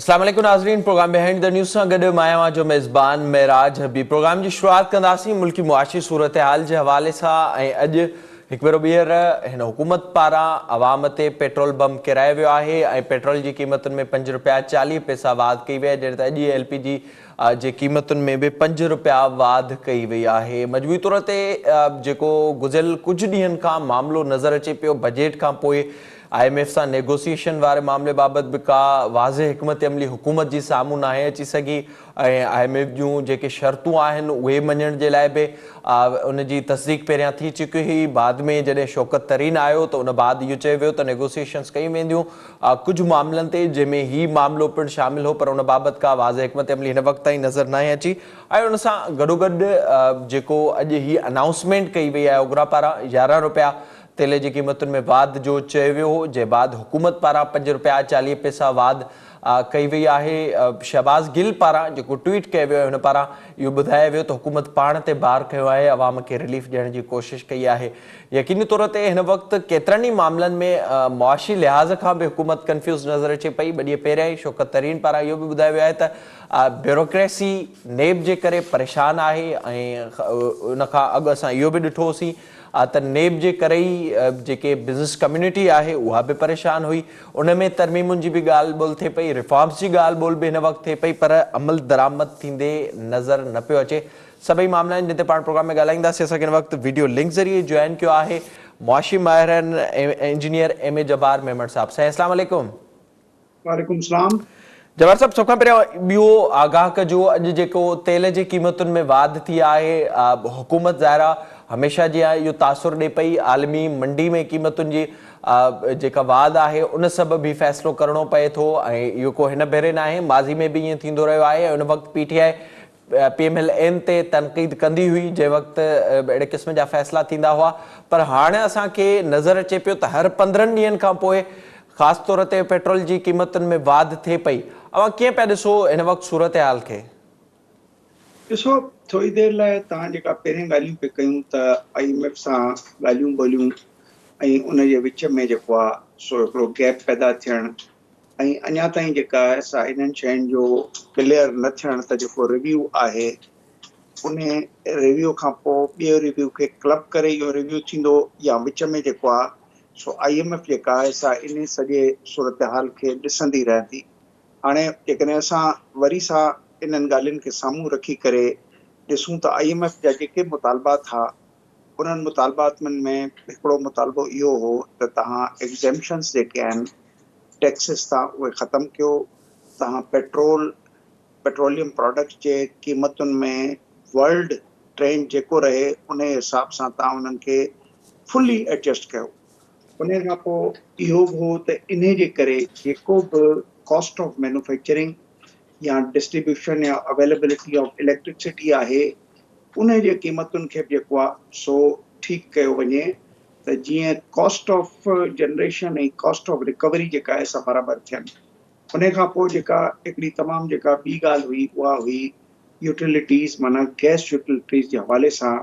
अस्सलाम वालेकुम नाज़रीन, प्रोग्राम बिहाइंड द न्यूज़ सां गॾु मां आहियां जो मेज़बान मेराज हबीब। प्रोग्राम जी शुरुआत कंदासीं मुल्की मुआशी सूरत हाल जे हवाले सां। ऐं अॼु हिकु भेरो ॿीहर हिन हुकूमत पारां अवाम ते पेट्रोल बम किरायो वियो आहे ऐं पेट्रोल जी क़ीमतुनि में ₹5.40 वाध कई वई आहे, जहिड़े त अॼु LPG जे क़ीमतुनि में बि ₹5 वाध कई वई आहे। मजबूरी तौर ते जेको गुज़िरियल कुझु ॾींहंनि खां मामिलो नज़र अचे पियो, बजट खां पोइ IMF सां नेगोसिएशन वारे मामले बाबति बि का वाज़े हिकमत अमली हुकूमत जी साम्हूं नाहे अची सघी ऐं IMF जूं जेके शर्तूं आहिनि उहे मञण जे लाइ बि उनजी तस्दीक पहिरियां थी चुकी हुई। बाद में जॾहिं शौकत तरीन आयो त उन बाद इहो चयो वियो त नेगोसिएशन्स कयूं वेंदियूं कुझु मामलनि ते, जंहिंमें हीउ मामिलो पिणु शामिल हो, पर उन बाबति का वाज़े हिकमत अमली हिन वक़्त ताईं नज़र न आहे अची। ऐं उन सां गॾोगॾु जेको अॼु हीअ अनाउंसमेंट कई वई आहे ओघरा पारां ₹11 तेल जी क़ीमतुनि में वाध जो चयो वियो हो, जे बाद हुकूमत पारां ₹5.40 वाध कई वई आहे। शहबाज़ गिल पारां जेको ट्वीट कयो वियो हुन पारां इहो ॿुधायो वियो त हुकूमत पाण ते बार कयो आहे, अवाम खे रिलीफ ॾियण जी कोशिशि कई आहे। यकीनी तौर ते हिन वक़्तु केतिरनि ई मामलनि में मुआशी लिहाज़ खां बि हुकूमत कंफ्यूज़ नज़र अचे पई। ॿ ॾींहं पहिरियां ई शौकत तरीन पारां इहो बि ॿुधायो वियो आहे त ब्यूरोक्रेसी नेब जे करे परेशान आहे ऐं उन खां अॻु असां इहो बि ॾिठोसीं त नेब जे करे ई जेके बिज़नेस कम्युनिटी आहे उहा बि परेशान हुई। उन में तरमीमुनि जी बि ॻाल्हि ॿोल थिए पई, रिफॉर्म्स जी ॻाल्हि ॿोल बि हिन वक़्तु थिए पई, पर अमल दरामद थींदे नज़र न पियो अचे। सभई मामला आहिनि जिन ते पाण प्रोग्राम में ॻाल्हाईंदासीं। असांखे हिन वक़्तु वीडियो लिंक ज़रिए जॉइन कयो आहे मुआशी माहिरन इंजीनियर MA जब्बार मेमण साहब। साईं अस्सलाम वालेकुम। वालेकुम सलाम। जब्बार साहब, सभ खां पहिरियों ॿियो आगाह कजो, अॼु जेको तेल जी क़ीमतुनि में वाध थी आहे, हुकूमत ज़ाहिरा हमेशह जीअं इहो तासुर ॾिए पई आलमी मंडी में क़ीमतुनि जी जेका वाध आहे उन सबबि बि फ़ैसिलो करणो पए थो ऐं इहो को हिन भेरे न आहे, माज़ी में बि ईअं थींदो रहियो आहे। उन वक़्तु PTI PMLN ते तनक़ीद कंदी हुई जंहिं वक़्तु अहिड़े क़िस्म जा फ़ैसिला थींदा हुआ, पर हाणे असांखे नज़र अचे पियो त हर 15 ॾींहंनि खां पोइ ख़ासि तौर ते पेट्रोल जी क़ीमतुनि में वाध थिए पई। अवां कीअं पिया ॾिसो हिन वक़्तु सूरत हाल खे? ॾिसो, थोरी देरि लाइ तव्हां जेका पहिरियों ॻाल्हियूं पिया कयूं त IMF सां ॻाल्हियूं ॿोलियूं ऐं उन जे विच में जेको आहे सो हिकिड़ो गैप पैदा थियणु ऐं अञा ताईं जेका आहे सा इन्हनि शयुनि जो क्लियर न थियणु त जेको रिव्यू आहे उन रिव्यू खां पोइ ॿियो रिव्यू खे क्लब करे इहो रिव्यू थींदो या विच में जेको आहे सो IMF जेका आहे सा इन सॼे सूरत हाल खे ॾिसंदी रहंदी। हाणे जेकॾहिं असां वरी सां इन्हनि ॻाल्हियुनि खे साम्हूं रखी करे ॾिसूं त IMF जा जेके मुतालबात हुआ उन्हनि मुतालबातनि में हिकिड़ो मुतालबो इहो हो त तव्हां एग्ज़ेम्पशन्स जेके आहिनि टैक्सिस था उहे ख़तमु कयो, तव्हां पेट्रोलियम प्रोडक्ट्स जे क़ीमतुनि में वर्ल्ड ट्रेंड जेको रहे उन हिसाब सां तव्हां उन्हनि खे फुली एडजस्ट कयो। उन खां पोइ इहो बि हो त इन जे करे जेको बि कॉस्ट ऑफ मैन्युफैक्चरिंग या डिस्ट्रीब्यूशन या अवेलेबिलिटी ऑफ इलेक्ट्रिसिटी आहे उन जे क़ीमतुनि खे बि जेको आहे सो ठीकु कयो वञे त जीअं कॉस्ट ऑफ जनरेशन ऐं कॉस्ट ऑफ रिकवरी जेका आहे सा बराबरि थियनि। उन खां पोइ जेका हिकिड़ी तमामु जेका ॿी ॻाल्हि हुई उहा हुई यूटिलिटीज़, माना गैस यूटिलिटीज़ जे हवाले सां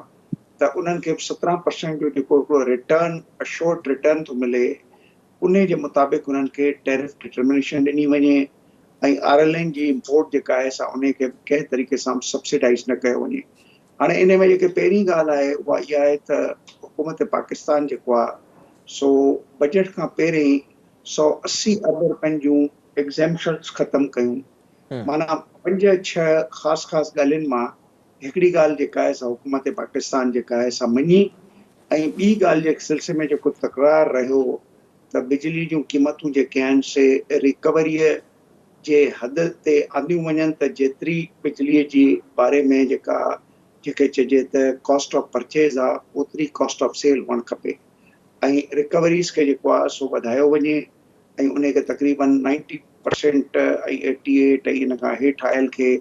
त उन्हनि खे 17% जो जेको हिकिड़ो रिटर्न अशोर्ड रिटर्न थो मिले उन जे मुताबिक़ उन्हनि खे टैरिफ डिटर्मिनेशन ॾिनी वञे ऐं RLN जी इम्पोर्ट जेका आहे सा उन खे कंहिं तरीक़े सां सब्सिडाइज़ न कयो वञे। हाणे इन में जेके पहिरीं ॻाल्हि आहे उहा इहा आहे त हुकूमत पाकिस्तान जेको आहे सो बजट खां पहिरियों 180 अरब रुपयनि जूं एग्ज़ेम्पशन्स ख़तमु कयूं। माना 5-6 ख़ासि ॻाल्हियुनि मां हिकिड़ी ॻाल्हि जेका आहे सा हुकूमत पाकिस्तान जेका आहे सा मञी ऐं ॿी ॻाल्हि जे सिलसिले में जेको तकरार रहियो त बिजली जूं क़ीमतूं जेके आहिनि से रिकवरीअ जे हद ते आंदियूं वञनि त जेतिरी बिजलीअ जी बारे में जेके चइजे त कॉस्ट ऑफ परचेज़ आहे ओतिरी कॉस्ट ऑफ सेल हुअणु खपे ऐं रिकवरीज़ खे जेको आहे सो वधायो वञे ऐं उन खे तक़रीबन 90% ऐं 88 ऐं इन खां हेठि आयल खे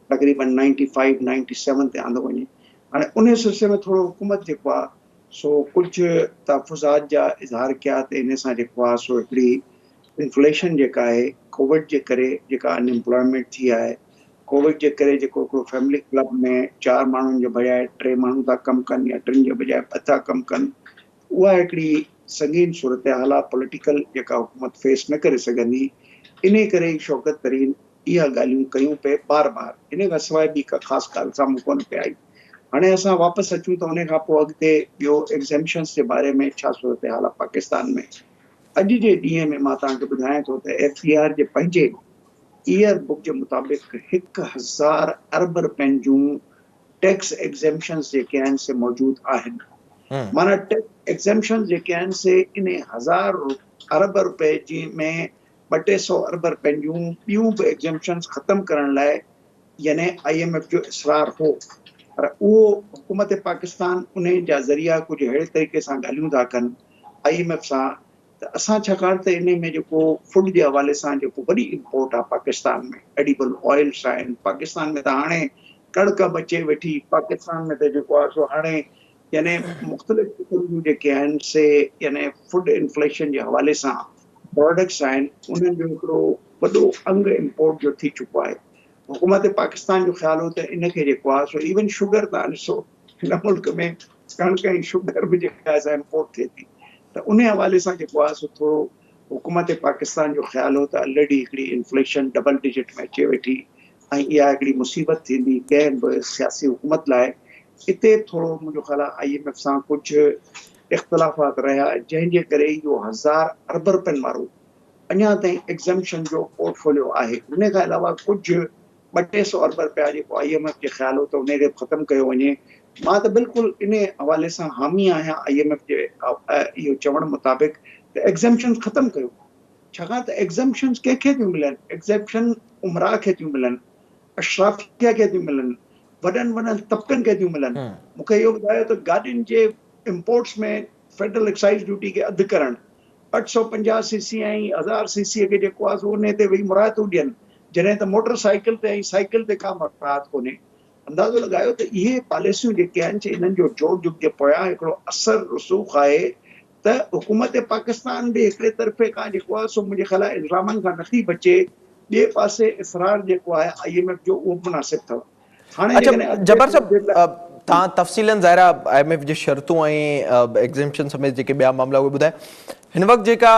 तक़रीबन 95-97 ते आंदो वञे। हाणे उन सिलसिले में थोरो हुकूमत जेको आहे सो कुझु तहफ़ुज़ात जा इज़हार कया त इन सां जेको आहे सो हिकिड़ी इन्फ्लेशन जेका आहे कोविड जे करे जेका अनएम्प्लॉयमेंट थी आहे, कोविड जे करे जेको हिकिड़ो फैमिली क्लब में 4 माण्हुनि जे बजाए 3 माण्हू था कमु कनि या 3 जे बजाए 2 था कमु कनि, उहा हिकिड़ी संगीन सूरत हाल आहे पॉलिटिकल जेका हुकूमत फेस न करे सघंदी। इन करे शौकत तरीन इहा ॻाल्हियूं कयूं पिए बार बार, इन खां सवाइ ॿी का ख़ासि ॻाल्हि साम्हूं कोन पे आई। हाणे असां वापसि अचूं त उन खां पोइ अॻिते ॿियो एग्ज़ेम्पशन्स जे बारे में छा सूरत हाल आहे पाकिस्तान में। अॼु जे ॾींहं में मां तव्हांखे ॿुधायां थो त FBR जे पंहिंजे ईयर बुक जे मुताबिक़ 1000 अरब रुपयनि जूं टैक्स एग्ज़ेम्पशन्स जेके आहिनि से मौजूदु आहिनि। हम्म, माना टैक्स एग्ज़ेम्पशन्स जेके आहिनि से इन 1000 अरब रुपए जी में 200 अरब रुपयनि जूं ॿियूं बि एग्ज़ेम्पशन्स ख़तमु करण लाइ यानी IMF जो इसरार हो, पर उहो हुकूमत पाकिस्तान उन जा ज़रिया कुझु अहिड़े तरीक़े सां ॻाल्हियूं था कनि IMF सां, त असां छाकाणि त इन में जेको फूड जे हवाले सां जेको वॾी इम्पोर्ट आहे पाकिस्तान में, एडिबल ऑयल्स आहिनि पाकिस्तान में, त हाणे कणिक बचे वेठी पाकिस्तान में, त जेको आहे सो हाणे यानी मुख़्तलिफ़ क़िस्म जूं जेके आहिनि से यानी फूड इन्फ्लेशन जे हवाले सां प्रोडक्ट्स आहिनि, उन्हनि जो हिकिड़ो वॾो अंग इम्पोर्ट जो थी चुको आहे। हुकूमत पाकिस्तान जो ख़्यालु हो त इनखे जेको आहे सो इवन शुगर तव्हां ॾिसो हिन मुल्क में कणिक ऐं शुगर बि जेका आहे सा इम्पोर्ट थिए थी, त उन हवाले सां जेको आहे सो थोरो हुकूमत पाकिस्तान जो ख़्यालु हो त ऑलरेडी हिकिड़ी इन्फ्लेशन डबल डिजिट में अचे वेठी ऐं इहा हिकिड़ी मुसीबत थींदी कंहिं बि सियासी हुकूमत लाइ। इते थोरो मुंहिंजो ख़्यालु आहे IMF सां कुझु इख़्तिलाफ़ात रहिया, जंहिंजे करे इहो 1000 अरब रुपयनि वारो अञा ताईं एग्ज़ेम्पशन जो पोर्टफोलियो आहे। उन खां अलावा कुझु 200 अरब रुपया जेको IMF जे ख़्यालु हो त उनखे ख़तमु कयो वञे। मां त बिल्कुलु इन हवाले सां हामी आहियां IMF जे इहो चवण मुताबिक़ त एग्ज़ेम्पशन ख़तमु कयो, छाकाणि त एग्ज़ेम्पशन्स कंहिंखे थियूं मिलनि, एग्ज़ेम्पशन उमरा खे थियूं मिलनि, अशराफिया खे थियूं मिलनि, वॾनि वॾनि तबिकनि खे थियूं मिलनि। हम्म, मूंखे इहो ॿुधायो त गाॾियुनि जे इम्पोर्ट्स में फेडरल एक्साइज़ ड्यूटी खे अधु करणु, 850 सीसी ऐं 1000 सीसी खे जेको आहे सो उन ते वेही मुरायतूं ॾियनि, जॾहिं त मोटर साइकिल ते ऐं साइकिल ते का मुरायत कोन्हे। अंदाज़ो लॻायो त इहे पॉलिसियूं जेके आहिनि इन्हनि जो जोड़ जुग जे पोयां हिकिड़ो असर रसूख़ आहे त हुकूमत पाकिस्तान बि हिकिड़े तरफ़े खां जेको आहे सो मुंहिंजे ख़्याल आहे इल्ज़ामनि खां नथी बचे, ॿिए पासे इसरार जेको आहे IMF जो उहो मुनासिबु अथव। हाणे अच्छा जेकॾहिं अॻिते जबर थोरी देरि साहब, लाइ तव्हां तफ़सीलन ज़ाहिरा IMF जी शर्तूं ऐं एग्ज़ेम्पशन समेत जेके ॿिया मामला उहे ॿुधाए। हिन वक़्तु जेका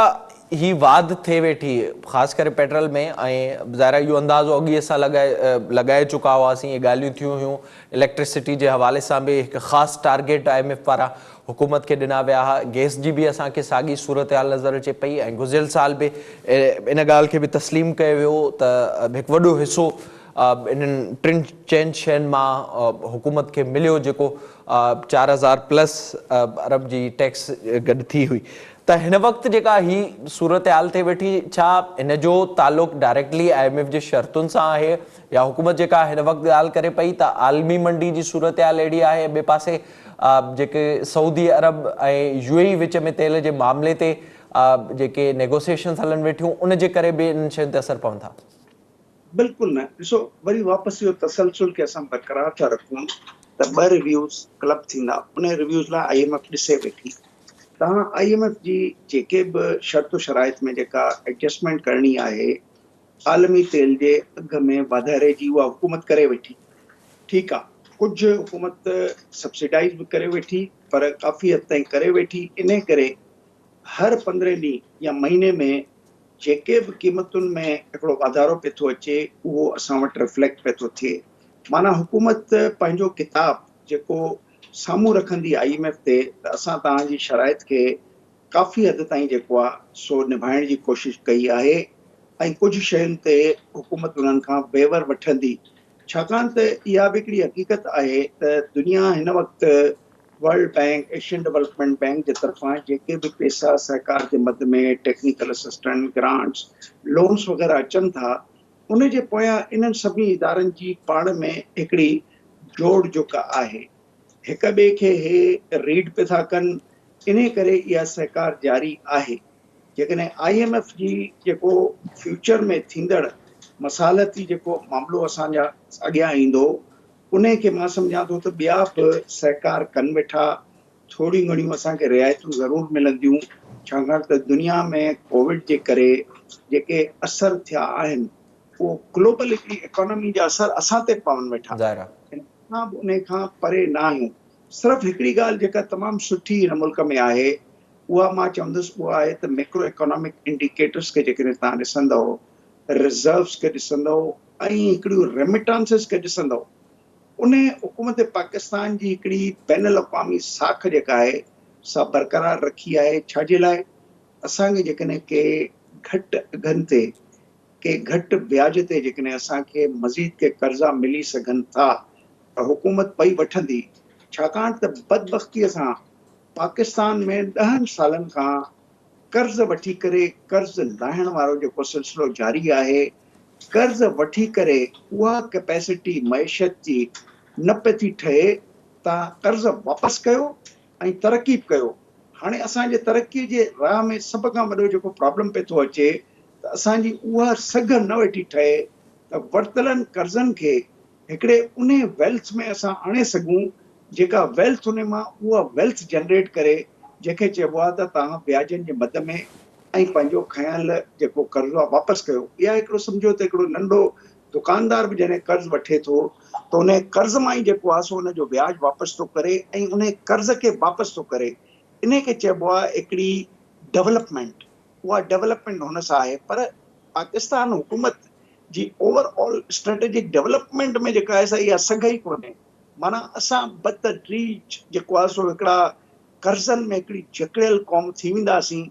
ही वाद थिए वेठी ख़ासि करे पेट्रोल में, ऐं ज़ाहिरा इहो अंदाज़ो अॻु ई असां लॻाए चुका हुआसीं, इहे ॻाल्हियूं थियूं हुयूं इलेक्ट्रिसिटी जे हवाले सां बि हिकु ख़ासि टारगेट IMF पारां हुकूमत खे ॾिना विया हुआ। गैस जी बि असांखे साॻी सूरत हाल नज़र अचे पई, ऐं गुज़िरियल साल बि इन ॻाल्हि खे बि तस्लीम कयो वियो त हिकु वॾो हिसो इन्हनि टिनि चइनि शयुनि मां हुकूमत खे मिलियो, जेको 4000+ अरब जी टैक्स गॾु थी हुई। त हिन वक़्तु जेका ही सूरत हाल थिए वेठी, छा इन जो तालुक़ु डायरेक्टली IMF जे शर्तुनि सां आहे, या हुकूमत जेका हिन वक़्तु ॻाल्हि करे पई त आलमी मंडी जी सूरत हाल अहिड़ी आहे, ॿिए पासे जेके सऊदी अरब ऐं UAE विच में तेल जे मामले ते जेके नेगोसिएशन्स हलनि वेठियूं, उन जे करे बि इन्हनि शयुनि ते असरु पवनि था? बिल्कुलु न, ॾिसो वरी वापसि इहो तसलसुल खे असां बरक़रार था रखूं त 2 रिव्यूज़ क्लब थींदा, उन रिव्यूज़ लाइ IMF ॾिसे वेठी। तव्हां IMF जी जेके बि शर्त शराइत में जेका एडजस्टमेंट करणी आहे आलमी तेल जे अघ में वाधारे जी, उहा हुकूमत करे वेठी। ठीकु आहे, कुझु हुकूमत सब्सिडाइज़ बि करे वेठी, पर काफ़ी हद ताईं करे वेठी। इन करे हर 15 ॾींहं या महीने में जेके बि क़ीमतुनि में हिकिड़ो वाधारो पियो थो अचे, उहो असां वटि रिफ्लेक्ट पियो थो थिए। माना हुकूमत पंहिंजो किताब जेको साम्हूं रखंदी IMF ते, त असां तव्हांजी शराइत खे काफ़ी हद ताईं जेको आहे सो निभाइण जी कोशिशि कई आहे, ऐं कुझु शयुनि ते हुकूमत उन्हनि खां वेवर वठंदी, छाकाणि त इहा बि हिकिड़ी हक़ीक़त आहे त दुनिया हिन वक़्तु World Bank, Asian Development Bank जे तरफ़ां जेके बि पैसा सरकार जे मद में टेक्निकल असिस्टेंट, ग्रांट्स, लोन्स वग़ैरह अचनि था, उन जे पोयां इन्हनि सभिनी इदारनि जी पाण में हिकिड़ी जोड़ जुक आहे। हिक ॿिए खे हे रीड पिया था कनि, इन करे इहा सहकार जारी आहे। जेकॾहिं IMF जी जेको फ्यूचर में थींदड़ मसालती जेको मामिलो असांजा अॻियां ईंदो, उन खे मां सम्झां थो त ॿिया बि सहकार कनि वेठा, थोरियूं घणियूं असांखे रिआयतूं ज़रूरु मिलंदियूं, छाकाणि त दुनिया में कोविड जे करे जेके असर थिया आहिनि, उहो ग्लोबल हिकिड़ी इकोनॉमी जा असर असां ते पवनि वेठा। ज़ाहिरा असां बि उन खां परे न आहियूं। सिर्फ़ु हिकिड़ी ॻाल्हि जेका तमामु सुठी हिन मुल्क में आहे, उहा मां चवंदुसि उहा आहे त मैक्रो इकोनॉमिक इंडिकेटर्स खे जेकॾहिं तव्हां ॾिसंदव, रिज़र्व्स खे ॾिसंदव, ऐं हिकिड़ियूं रेमिटांसिस खे ॾिसंदव, उन हुकूमत पाकिस्तान जी हिकिड़ी बैन अल-अक़वामी साख जेका आहे सा बरक़रार रखी आहे। छाजे लाइ? असांखे जेकॾहिं के घटि अघनि ते, के घटि ब्याज ते जेकॾहिं असांखे मज़ीद के कर्ज़ा मिली सघनि था त हुकूमत पई वठंदी। छाकाणि त बदबख़्तीअ सां पाकिस्तान में 10 सालनि खां कर्ज़ वठी करे कर्ज़ लाहिण वारो जेको सिलसिलो जारी आहे, कर्ज़ वठी करे उहा कैपेसिटी मईशत जी न पे थी ठहे। तव्हां कर्ज़ वापसि कयो ऐं तरक़ी बि कयो। हाणे असांजे तरक़ीअ जे राह में सभ खां वॾो जेको प्रॉब्लम पे थो अचे त असांजी उहा सघ न वेठी ठहे त वरितलनि कर्ज़नि खे हिकिड़े उन वेल्थ में असां आणे सघूं जेका वेल्थ उन मां उहा वेल्थ जनरेट करे, जंहिंखे चइबो आहे त तव्हां ब्याजनि जे मद में ऐं पंहिंजो खयल जेको कर्ज़ो आहे वापसि कयो। इहा हिकिड़ो सम्झो त हिकिड़ो नंढो दुकानदार बि जॾहिं कर्ज़ वठे थो त उन कर्ज़ मां ई जेको आहे सो उनजो ब्याज वापसि थो करे ऐं उन कर्ज़ खे वापसि थो करे। इन खे चइबो आहे हिकिड़ी डेवलपमेंट। उहा डेवलपमेंट हुन सां आहे, पर पाकिस्तान हुकूमत जी ओवरऑल स्ट्रेटेजिक डेवलपमेंट में जेका आहे सा इहा सघ ई कोन्हे। माना असां बदतरीज जेको आहे सो हिकिड़ा कर्ज़नि में हिकिड़ी जकड़ियल क़ौम थी वेंदासीं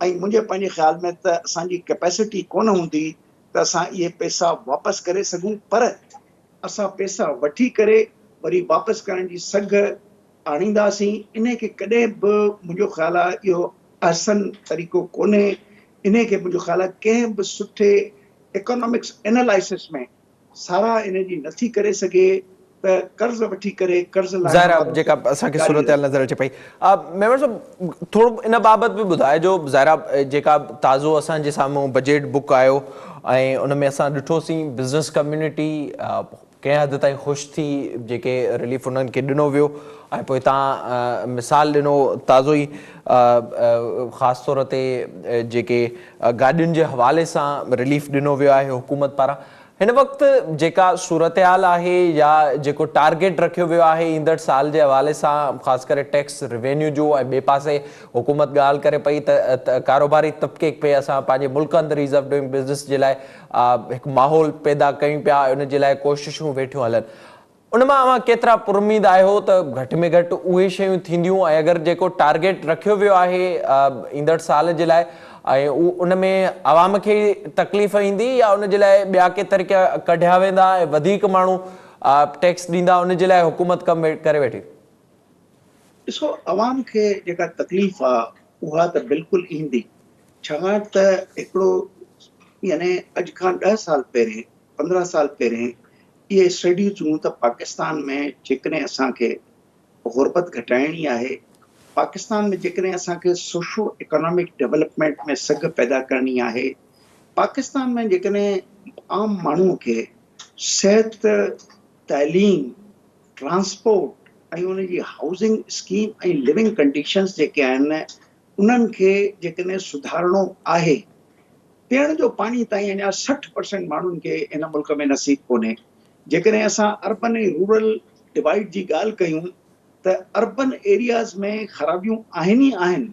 ऐं मुंहिंजे पंहिंजे ख़्याल में त असांजी कैपेसिटी कोन हूंदी त असां इहे पैसा वापसि करे सघूं। पर असां पैसा वठी करे वरी वापसि करण जी सघ आणींदासीं। इन खे कॾहिं बि मुंहिंजो ख़्याल आहे इहो आसान तरीक़ो कोन्हे। इन खे मुंहिंजो ख़्याल आहे कंहिं बि सुठे इकोनॉमिक्स एनालिसिस में साराह इन जी नथी करे सघे त कर्ज़ वठी करे कर्ज़ लाहिण ज़ाहिर वारो जेका असांखे जारी सूरत हाल रहे। नज़र अचे पई। मेमण साहब थोरो इन बाबति बि ॿुधाइजो। ज़ाहिर जेका ताज़ो असांजे साम्हूं बजट बुक आयो ऐं उन में असां ॾिठोसीं बिज़नेस कम्यूनिटी कंहिं हद ताईं ख़ुशि थी, जेके रिलीफ उन्हनि खे ॾिनो वियो। ऐं पोइ तव्हां मिसाल ॾिनो ताज़ो ई ख़ासि तौर ते जेके गाॾियुनि जे हवाले सां रिलीफ ॾिनो वियो आहे हुकूमत पारां। हिन वक़्तु जेका सूरत हाल आहे या जेको टारगेट रखियो वियो आहे ईंदड़ साल जे हवाले सां, ख़ासि करे टैक्स रिवेन्यू जो, ऐं ॿिए पासे हुकूमत ॻाल्हि करे पई त कारोबारी तबिके पे असां पंहिंजे मुल्क अंदरि ईज़ ऑफ डूइंग बिज़नेस जे लाइ हिकु माहौल पैदा कयूं पिया, उन जे लाइ कोशिशूं वेठियूं हलनि। उन मां अव्हां केतिरा पुरमीद आहियो त घटि में घटि उहे शयूं थींदियूं? ऐं अगरि जेको टारगेट रखियो वियो आहे ईंदड़ साल जे लाइ ऐं उन में आवाम खे तकलीफ़ ईंदी या उन जे लाइ ॿिया के तरीक़ा कढिया वेंदा ऐं वधीक माण्हू टैक्स ॾींदा, उन जे लाइ हुकूमत कमु करे वेठी? ॾिसो, अवाम खे जेका तकलीफ़ आहे उहा त बिल्कुलु ईंदी। छाकाणि त हिकिड़ो यानी अॼु खां 10 साल पहिरें, 15 साल पहिरें इहे स्टडियूं थियूं त पाकिस्तान में जेकॾहिं असांखे गुरबत घटाइणी आहे, पाकिस्तान में जेकॾहिं असांखे सोशो इकोनॉमिक डेवलपमेंट में सघ पैदा करणी आहे, पाकिस्तान में जेकॾहिं आम माण्हूअ खे सिहत, तइलीम, ट्रांसपोर्ट ऐं उनजी हाउसिंग स्कीम ऐं लिविंग कंडीशंस जेके आहिनि उन्हनि खे जेकॾहिं सुधारणो आहे, पीअण जो पाणी ताईं अञा 60% माण्हुनि खे इन मुल्क में नसीब कोन्हे। जेकॾहिं असां अर्बन ऐं रूरल डिवाइड जी ॻाल्हि कयूं त अर्बन एरियाज़ में ख़राबियूं आहिनि ई आहिनि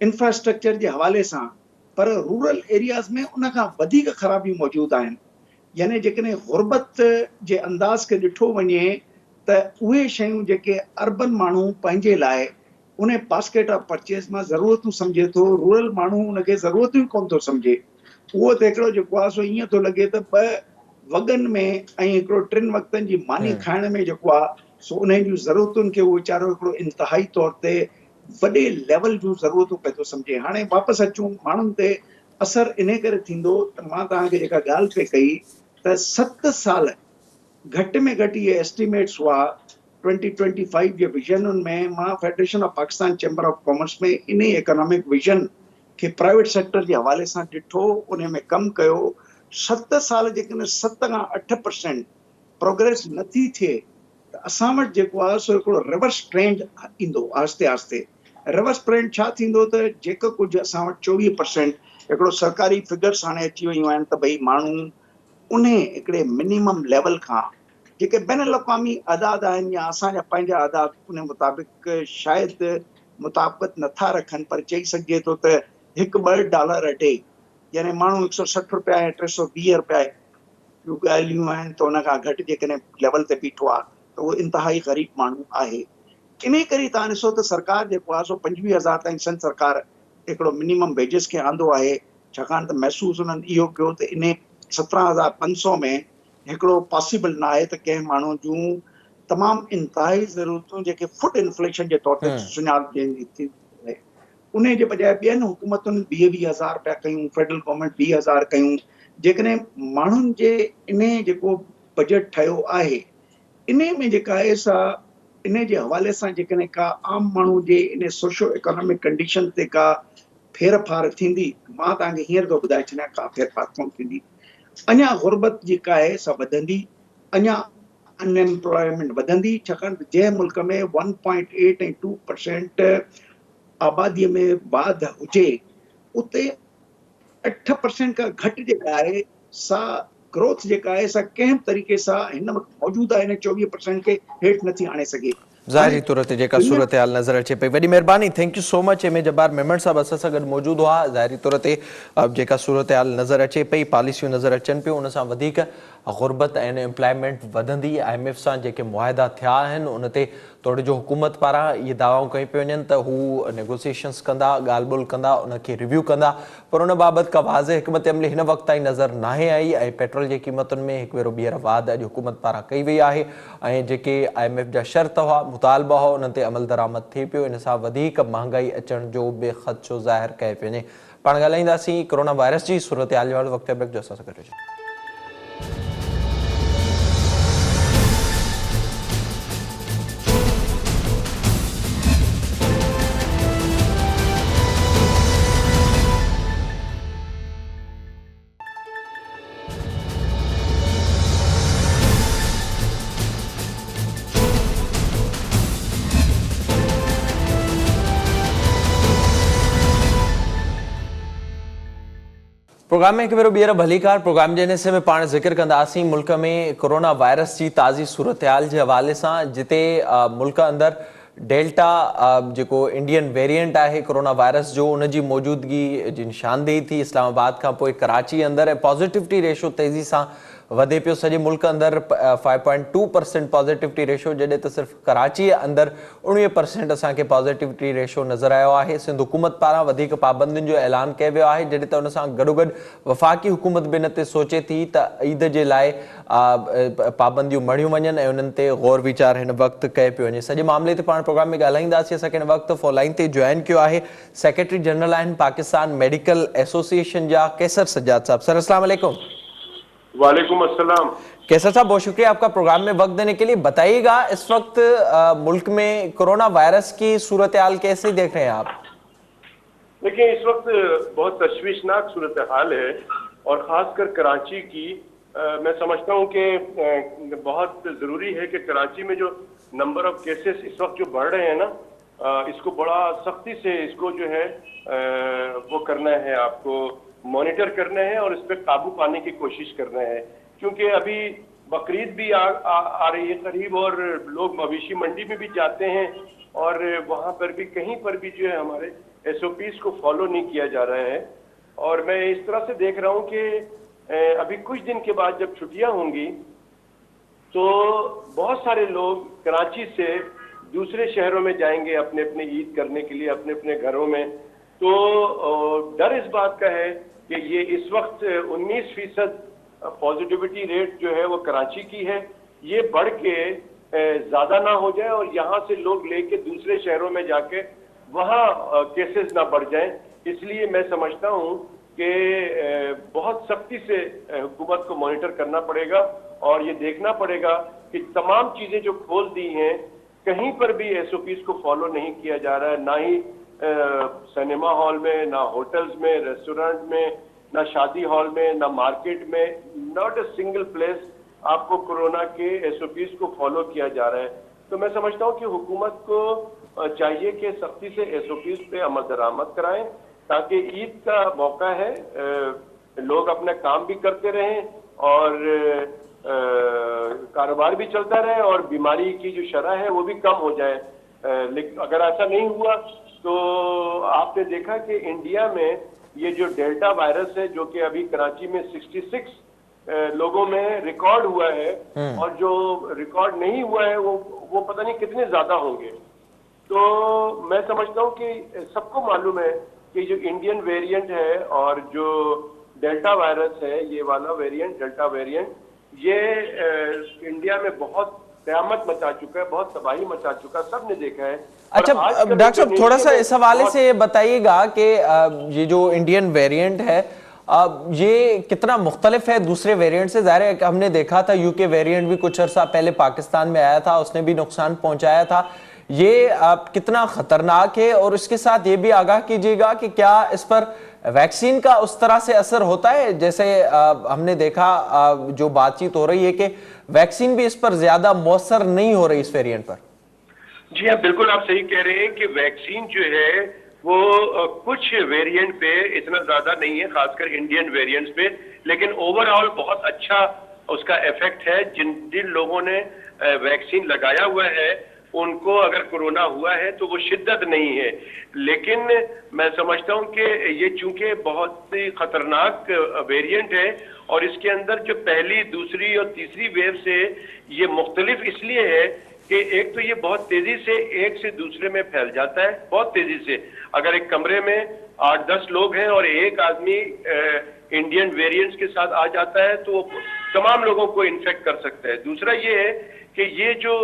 इंफ्रास्ट्रक्चर जे हवाले सां, पर रूरल एरियाज़ में उन खां वधीक ख़राबियूं मौजूदु आहिनि। यानी जेकॾहिं गुरबत जे अंदाज़ खे ॾिठो वञे त उहे शयूं जेके अर्बन माण्हू पंहिंजे लाइ उन बास्केट ऑफ परचेस मां ज़रूरतूं सम्झे थो, रूरल माण्हू उनखे ज़रूरतूं ई कोन थो सम्झे। उहो त हिकिड़ो जेको आहे सो ईअं थो लॻे त 2 वॻनि में ऐं हिकिड़ो 3 वक़्तनि जी मानी खाइण में जेको आहे सो उन्हनि जूं ज़रूरतुनि खे उहो वीचारो हिकिड़ो इंतिहाई तौर ते वॾे लेवल जूं ज़रूरतूं पियो थो सम्झे। हाणे वापसि अचूं माण्हुनि ते असरु इन करे थींदो त मां तव्हांखे जेका ॻाल्हि पे कई त 7 साल घटि में घटि इहे एस्टिमेट्स हुआ 2025 जे विजनुनि में। मां federation of Pakistan chamber of commerce में इन ई इकोनॉमिक विजन खे प्राइवेट सेक्टर जे हवाले सां ॾिठो, उन में कमु कयो। 7 साल जेकॾहिं 7 खां 8% प्रोग्रेस नथी थिए त असां वटि जेको आहे सो हिकिड़ो रिवर्स ट्रेंड ईंदो आहिस्ते आहिस्ते। रिवर्स ट्रेंड छा थींदो त जेको कुझु असां वटि 24% हिकिड़ो सरकारी फिगर्स हाणे अची वियूं आहिनि त भई माण्हू उन हिकिड़े मिनिमम लेवल खां जेके बैन अल-अक़वामी आदाद आहिनि या असांजा पंहिंजा आदाद उन मुताबिक़ शायदि मुताबिक़त नथा रखनि, पर चई सघिजे थो त $1-2 अ डे, यानी माण्हू 160 रुपया ऐं 320 रुपया जूं ॻाल्हियूं आहिनि त उन खां घटि जेकॾहिं लेवल ते बीठो आहे त उहो इंतिहाई ग़रीब माण्हू आहे। इन करे तव्हां ॾिसो त सरकार जेको आहे सो 25,000 ताईं सन सरकार हिकिड़ो मिनिमम वेजिस खे आंदो आहे, छाकाणि त महसूसु उन्हनि इहो कयो त इन 17,500 में हिकिड़ो पॉसिबल न आहे त कंहिं माण्हू जूं तमामु इंतिहाई ज़रूरतूं जेके फूड इन्फ्लेशन जे तौर ते सुञाण ॾियणी थी आहे, उन जे बजाए ॿियनि हुकूमतुनि 20,000 रुपया कयूं, फेडरल गवर्नमेंट 20,000 कयूं। जेकॾहिं माण्हुनि जे इन जेको बजट ठहियो आहे इन में जेका आहे सा इन जे हवाले सां जेकॾहिं का आम माण्हू जे इन सोशो इकोनॉमिक कंडीशन ते का फेरफार थींदी, मां तव्हांखे हींअर थो ॿुधाए छॾियां का फेरफार कोन थींदी। अञा गुरबत जेका आहे सा वधंदी, अञा अनएम्प्लॉयमेंट वधंदी, छाकाणि त जंहिं मुल्क में 1.8 ऐं 2% आबादीअ में वाध हुजे उते 8% खां घटि जेका आहे सा ग्रोथ जेका आहे सा कंहिं तरीक़े सां हिन वक़्तु मौजूदा हिन 24% खे हेठि नथी आणे सघे। ज़ाहिरी तौर ते जेका सूरत हाल नज़र अचे पई, वॾी महिरबानी, thank you so much. M A Jabbar Memon साहब असां सां गॾु मौजूदु हुआ। ज़ाहिरी तौर ते जेका सूरत हाल नज़र अचे पई, पॉलिसियूं नज़र अचनि पियूं, उन सां वधीक गुरबत ऐं एम्प्लॉयमेंट वधंदी। IMF सां जेके मुआहिदा थिया आहिनि उन ते तोड़े जो हुकूमत पारां इहे दावाऊं कयूं पियूं वञनि त हू नेगोसिएशन्स कंदा, ॻाल्हि ॿोल्हि कंदा, उनखे रिव्यू कंदा, पर उन बाबति का वाज़े हिकमत अमली हिन वक़्त ताईं नज़र नाहे आई। ऐं पेट्रोल जी क़ीमतुनि में हिकु भेरो ॿीहर वाध अॼु हुकूमत पारां कई वई आहे ऐं जेके IMF जा शर्त हुआ, मुतालबा हुआ, उन्हनि ते अमल दरामद थिए पियो। इन सां वधीक महांगाई अचण जो बि ख़दशो ज़ाहिर कए पियो वञे। पाण ॻाल्हाईंदासीं कोरोना वायरस जी सूरत हाल जे वारे वक़्तु ब्रेक जो असां सां गॾु हुजो। प्रोग्राम में हिकु भेरो ॿीहर भलीकार। प्रोग्राम जे हिस्से में पाण ज़िक्र कंदासीं मुल्क में कोरोना वायरस जी ताज़ी सूरत हाल जे हवाले सां, जिते मुल्क अंदरि डेल्टा जेको इंडियन वेरिएंट आहे कोरोना वायरस जो, उन जी मौजूदगी जी निशानदेही थी इस्लामाबाद खां पोइ कराची अंदरि। ऐं पॉज़िटिविटी रेशो तेज़ी सां वधे पियो सॼे मुल्क अंदरि 5.2% पॉज़िटिविटी रेशो, जॾहिं त सिर्फ़ु कराची अंदरि 19% असांखे पॉज़िटिविटी रेशो नज़र आयो आहे। सिंध हुकूमत पारां वधीक पाबंदियुनि जो ऐलान कयो वियो आहे, जॾहिं त उन सां गॾोगॾु वफ़ाक़ी हुकूमत बि इन ते सोचे थी त ईद जे लाइ पाबंदियूं मड़ियूं वञनि ऐं उन्हनि ते गौर वीचार हिन वक़्तु कयो पियो वञे। सॼे मामले ते पाण प्रोग्राम में ॻाल्हाईंदासीं। असांखे हिन वक़्तु फ़ोन लाइन ते जॉइन कयो आहे सेक्रेटरी जनरल आहिनि पाकिस्तान मेडिकल एसोसिएशन जा कैसर सज्जाद साहब। सर अस्सलाम वालेकुम। वालेकुम अस्सलाम। कैसर साहब, बहुत शुक्रिया आपका प्रोग्राम में वक्त देने के लिए। बताइएगा इस वक्त मुल्क में कोरोना वायरस की सूरत हाल कैसे देख रहे हैं आप? देखिए, इस वक्त बहुत तशवीशनाक सूरत हाल है और ख़ासकर कराची की मैं समझता हूँ कि बहुत ज़रूरी है कि कराची में जो नंबर ऑफ केसेस इस वक्त जो बढ़ रहे हैं ना, इसको बड़ा सख्ती से इसको जो है वो करना है, आपको मॉनिटर करना है और इस पर काबू पाने की कोशिश करना है। क्योंकि अभी बकरीद भी आ रही है करीब और लोग मवेशी मंडी में भी जाते हैं और वहाँ पर भी कहीं पर भी जो है हमारे SOPs को फॉलो नहीं किया जा रहा है। और मैं इस तरह से देख रहा हूँ कि अभी कुछ दिन के बाद जब छुट्टियाँ होंगी तो बहुत सारे लोग कराची से दूसरे शहरों में जाएंगे अपने अपने ईद करने के लिए, अपने अपने घरों में। तो डर इस बात का है कि ये इस वक्त 19% पॉजिटिविटी रेट जो है वो कराची की है, ये बढ़ के ज़्यादा ना हो जाए और यहाँ से लोग लेके दूसरे शहरों में जाके वहाँ केसेस ना बढ़ जाएं। इसलिए मैं समझता हूँ कि बहुत सख्ती से हुकूमत को मॉनिटर करना पड़ेगा और ये देखना पड़ेगा कि तमाम चीज़ें जो खोल दी हैं कहीं पर भी SOPs को फॉलो नहीं किया जा रहा है, ना ही सिनेमा हॉल में, ना होटल्स में, रेस्टोरेंट में, ना शादी हॉल में, ना मार्केट में, नॉट ए सिंगल प्लेस आपको कोरोना के SOPs को फॉलो किया जा रहा है। तो मैं समझता हूँ कि हुकूमत को चाहिए कि सख्ती से SOPs पे अमल दरामद कराएं ताकि ईद का मौका है, लोग अपना काम भी करते रहें और कारोबार भी चलता रहे और बीमारी की जो शरह है वो भी कम हो जाए। लेकिन अगर ऐसा नहीं हुआ तो आपने देखा कि इंडिया में ये जो डेल्टा वायरस है जो कि अभी कराची में 66 लोगों में रिकॉर्ड हुआ है और जो रिकॉर्ड नहीं हुआ है वो पता नहीं कितने ज्यादा होंगे। तो मैं समझता हूँ कि सबको मालूम है कि जो इंडियन वेरिएंट है और जो डेल्टा वायरस है, ये वाला वेरिएंट डेल्टा वेरिएंट, ये इंडिया में बहुत कयामत मचा चुका है, बहुत तबाही मचा चुका है, सबने देखा है। अच्छा डॉक्टर साहब, थोड़ा सा इस हवाले से बताइएगा कि ये जो इंडियन वेरिएंट है ये कितना मुख्तलिफ है दूसरे वेरिएंट से। ज़ाहिर है कि हमने देखा था यूके वेरिएंट भी कुछ अर्सा पहले पाकिस्तान में आया था, उसने भी नुकसान पहुंचाया था। ये कितना खतरनाक है, और इसके साथ ये भी आगाह कीजिएगा कि क्या इस पर वैक्सीन का उस तरह से असर होता है जैसे हमने देखा जो बातचीत हो रही है कि वैक्सीन भी इस पर ज्यादा मौसर नहीं हो रही इस वेरिएंट पर। जी हाँ, बिल्कुल आप सही कह रहे हैं कि वैक्सीन जो है वो कुछ वेरिएंट पे इतना ज्यादा नहीं है, खासकर इंडियन वेरिएंट्स पे, लेकिन ओवरऑल बहुत अच्छा उसका इफेक्ट है। जिन लोगों ने वैक्सीन लगाया हुआ है उनको अगर कोरोना हुआ है तो वो शिद्दत नहीं है, लेकिन मैं समझता हूं कि ये चूंकि बहुत ही खतरनाक वेरिएंट है और इसके अंदर जो पहली, दूसरी और तीसरी वेव से ये मुख्तलिफ इसलिए है कि एक तो ये बहुत तेजी से एक से दूसरे में फैल जाता है, बहुत तेजी से। अगर एक कमरे में 8-10 लोग हैं और एक आदमी इंडियन वेरिएंट्स के साथ आ जाता है तो वो तमाम लोगों को इन्फेक्ट कर सकता है। दूसरा ये है कि ये जो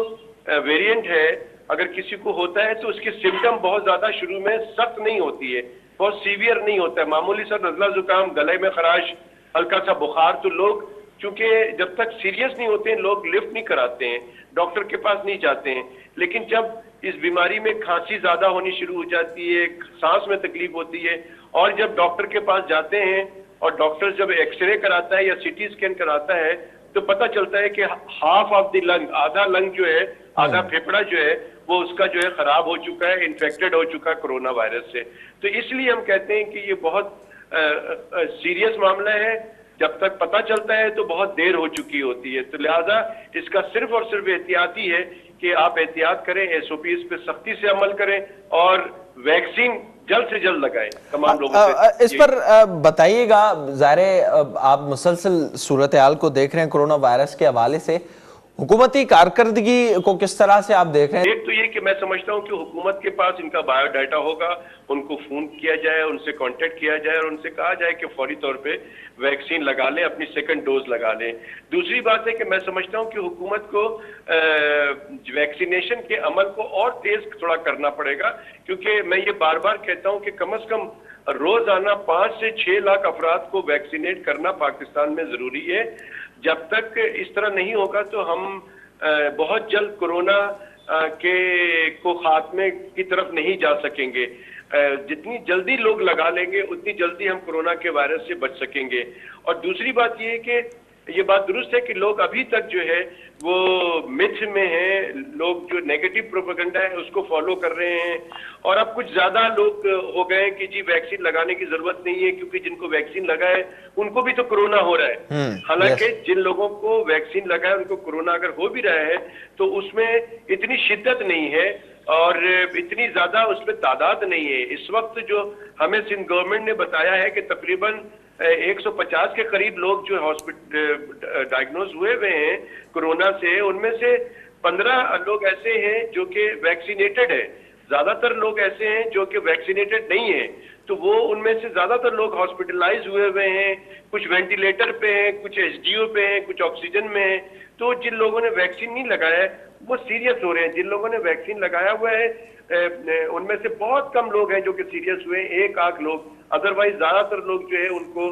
वेरिएंट है अगर किसी को होता है तो उसके सिम्टम बहुत ज्यादा शुरू में सख्त नहीं होती है, बहुत सीवियर नहीं होता है, मामूली सा नजला जुकाम, गले में खराश, हल्का सा बुखार। तो लोग चूंकि जब तक सीरियस नहीं होते हैं लोग लिफ्ट नहीं कराते हैं, डॉक्टर के पास नहीं जाते हैं, लेकिन जब इस बीमारी में खांसी ज्यादा होनी शुरू हो जाती है, सांस में तकलीफ होती है, और जब डॉक्टर के पास जाते हैं और डॉक्टर जब एक्सरे कराता है या सीटी स्कैन कराता है तो पता चलता है कि हाफ ऑफ द लंग, आधा लंग जो है, आधा फेफड़ा जो है वो उसका जो है खराब हो चुका है, इन्फेक्टेड हो चुका है कोरोना वायरस से। तो इसलिए हम कहते हैं कि ये बहुत सीरियस मामला है। जब तक पता चलता है तो बहुत देर हो चुकी होती है, तो लिहाजा इसका सिर्फ और सिर्फ एहतियाती है कि आप एहतियात करें, एसओपीज पे सख्ती से अमल करें और वैक्सीन जल्द से जल्द लगाएं तमाम लोगों से। इस पर बताइएगा, ज़ाहिर आप मुसलसल सूरत हाल को देख रहे हैं कोरोना वायरस के हवाले से, हुकूमती कारकर्दगी को किस तरह से आप देख रहे हैं? एक तो ये कि मैं समझता हूँ कि हुकूमत के पास इनका बायोडाटा होगा, उनको फोन किया जाए, उनसे कांटेक्ट किया जाए और उनसे कहा जाए कि फौरी तौर पे वैक्सीन लगा लें, अपनी सेकंड डोज लगा लें। दूसरी बात है कि मैं समझता हूँ कि हुकूमत को वैक्सीनेशन के अमल को और तेज थोड़ा करना पड़ेगा, क्योंकि मैं ये बार बार कहता हूँ कि कम से कम रोजाना 5 से 6 लाख अफराद को वैक्सीनेट करना पाकिस्तान में जरूरी है। जब तक इस तरह नहीं होगा तो हम बहुत जल्द कोरोना को खात्मे की तरफ नहीं जा सकेंगे। जितनी जल्दी लोग लगा लेंगे उतनी जल्दी हम कोरोना के वायरस से बच सकेंगे। और दूसरी बात ये है कि ये बात दुरुस्त है कि लोग अभी तक जो है वो मिथ में हैं, लोग जो नेगेटिव प्रोपेगेंडा है उसको फॉलो कर रहे हैं, और अब कुछ ज्यादा लोग हो गए हैं कि जी वैक्सीन लगाने की जरूरत नहीं है क्योंकि जिनको वैक्सीन लगा है उनको भी तो कोरोना हो रहा है। हालांकि जिन लोगों को वैक्सीन लगा है उनको कोरोना अगर हो भी रहा है तो उसमें इतनी शिद्दत नहीं है और इतनी ज्यादा उसमें तादाद नहीं है। इस वक्त जो हमें सिंध गवर्नमेंट ने बताया है कि तकरीबन 150 के करीब लोग जो हॉस्पिटल डायग्नोज हुए हैं कोरोना से, उनमें से 15 लोग ऐसे हैं जो कि वैक्सीनेटेड है, ज्यादातर लोग ऐसे हैं जो कि वैक्सीनेटेड नहीं है। तो वो उनमें से ज्यादातर लोग हॉस्पिटलाइज हुए हैं, कुछ वेंटिलेटर पे हैं, कुछ एचडीयू पे हैं, कुछ ऑक्सीजन में हैं। तो जिन लोगों ने वैक्सीन नहीं लगाया है वो सीरियस हो रहे हैं, जिन लोगों ने वैक्सीन लगाया हुआ है उनमें से बहुत कम लोग हैं जो कि सीरियस हुए हैं, 1 आध लोग। अदरवाइज ज्यादातर लोग जो है उनको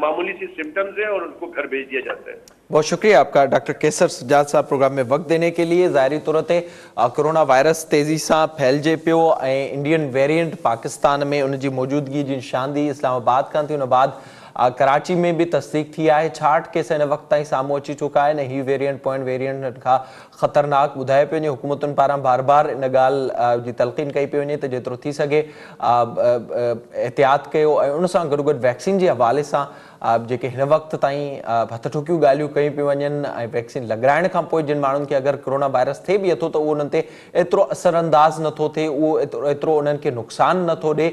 मामूली सी सिम्टम्स है और उनको घर भेज दिया जाता है। बहुत शुक्रिया आपका डॉक्टर कैसर सज्जाद साहब प्रोग्राम में वक्त देने के लिए। ज़ाहिरी तौर ते कोरोना वायरस तेज़ी सां फैलिजे पियो ऐं इंडियन वेरिएंट पाकिस्तान में उनजी मौजूदगी जी निशानदी इस्लामाबाद खां थी, उन बाद कराची में भी तस्दीक थी है। 66 केस इन वक्त ताईं साम्हूं अची चुका है। ही वेरिएंट पॉइंट वेरिएंट खां ख़तरनाक ॿुधाए पियो वञे। हुकूमतुनि पारां बार बार इन ॻाल्हि जी तलक़ीन कई पई वञे त जेतिरो थी सघे एहतियात कयो ऐं उन सां गॾोगॾु वैक्सीन जे हवाले सां जेके हिन वक़्त ताईं हथ ठोकियूं ॻाल्हियूं कयूं पियूं वञनि ऐं वैक्सीन लॻाइण खां पोइ जिन माण्हुनि खे अगरि कोरोना वायरस थिए बि थो त उहो उन्हनि ते एतिरो असरअंदाज़ नथो थिए, उहो एतिरो उन्हनि खे नुक़सानु नथो ॾिए।